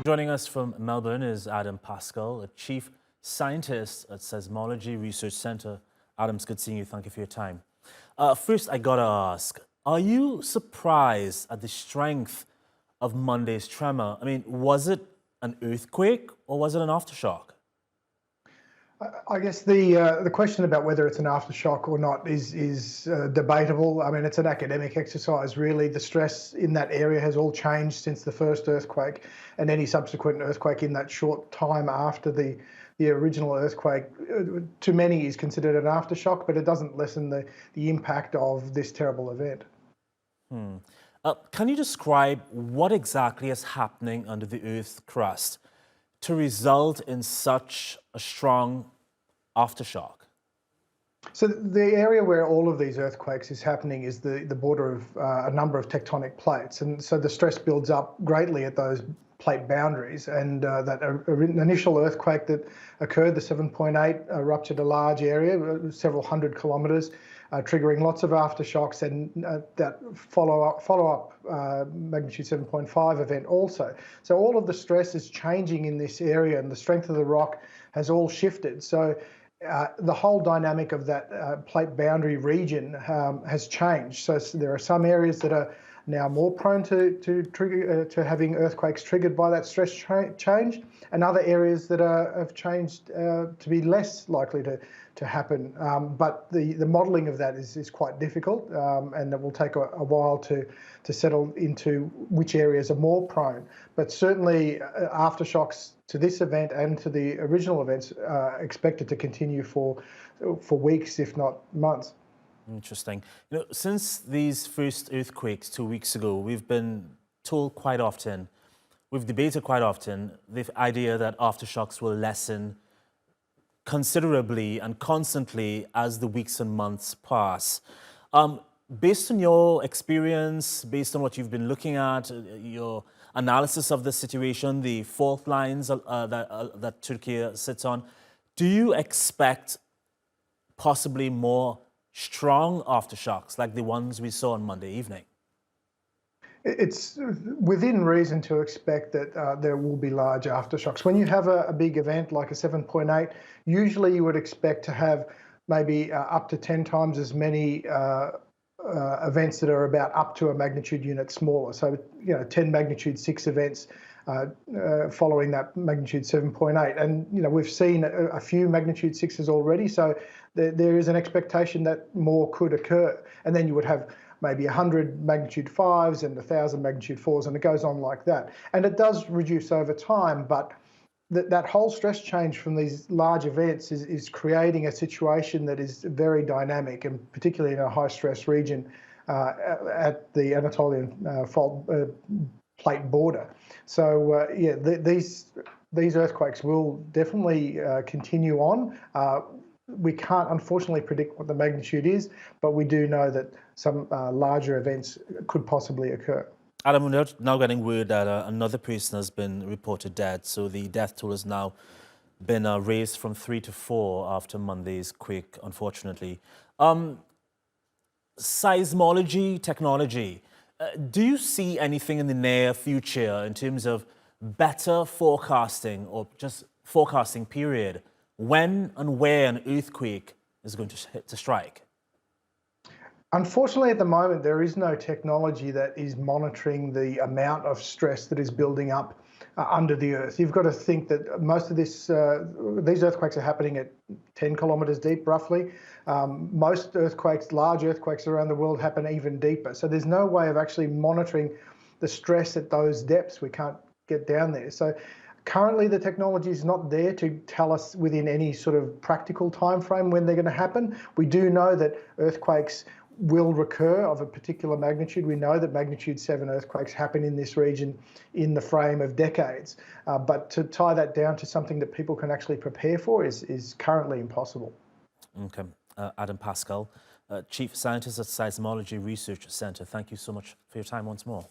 Joining us from Melbourne is Adam Pascale, a chief scientist at Seismology Research Center. Adam, it's good seeing you. Thank you for your time. First, I gotta ask, are you surprised at the strength of Monday's tremor? I mean, was it an earthquake or was it an aftershock? I guess the question about whether it's an aftershock or not is debatable. I mean, it's an academic exercise, really. The stress in that area has all changed since the first earthquake, and any subsequent earthquake in that short time after the original earthquake, to many, is considered an aftershock, but it doesn't lessen the impact of this terrible event. Can you describe what exactly is happening under the Earth's crust to result in such a strong aftershock? So the area where all of these earthquakes is happening is the border of a number of tectonic plates. And so the stress builds up greatly at those plate boundaries. And that initial earthquake that occurred, the 7.8, ruptured a large area, several hundred kilometres, triggering lots of aftershocks, and that follow-up magnitude 7.5 event also. So all of the stress is changing in this area, and the strength of the rock has all shifted. So the whole dynamic of that plate boundary region has changed. So there are some areas that are now more prone to having earthquakes triggered by that stress change, and other areas that have changed to be less likely to happen. But the modelling of that is quite difficult, and it will take a while to settle into which areas are more prone. But certainly aftershocks to this event and to the original events are expected to continue for weeks, if not months. Interesting. You know, since these first earthquakes 2 weeks ago, we've been told quite often, we've debated quite often, the idea that aftershocks will lessen considerably and constantly as the weeks and months pass. Based on your experience, based on what you've been looking at, your analysis of the situation, the fault lines that Türkiye sits on, do you expect possibly more strong aftershocks like the ones we saw on Monday evening? It's within reason to expect that there will be large aftershocks. When you have a big event like a 7.8, usually you would expect to have maybe up to 10 times as many events that are about up to a magnitude unit smaller. So, 10 magnitude 6 events following that magnitude 7.8. And, we've seen a few magnitude 6s already. So there is an expectation that more could occur. And then you would have maybe 100 magnitude 5s and 1,000 magnitude 4s, and it goes on like that. And it does reduce over time, but that whole stress change from these large events is creating a situation that is very dynamic, and particularly in a high stress region at the Anatolian fault plate border. So these earthquakes will definitely continue on. We can't unfortunately predict what the magnitude is, but we do know that some larger events could possibly occur. Adam, we're now getting word that another person has been reported dead, so the death toll has now been raised from 3 to 4 after Monday's quake, unfortunately. Seismology technology, do you see anything in the near future in terms of better forecasting, or just forecasting period, when and where an earthquake is going to strike? Unfortunately, at the moment, there is no technology that is monitoring the amount of stress that is building up under the Earth. You've got to think that most of these earthquakes are happening at 10 kilometres deep, roughly. Most earthquakes, large earthquakes around the world, happen even deeper. So there's no way of actually monitoring the stress at those depths. We can't get down there. So currently, the technology is not there to tell us within any sort of practical time frame when they're going to happen. We do know that earthquakes will recur of a particular magnitude. We know that magnitude 7 earthquakes happen in this region in the frame of decades. But to tie that down to something that people can actually prepare for is currently impossible. Okay. Adam Pascale, Chief Scientist at Seismology Research Center, thank you so much for your time once more.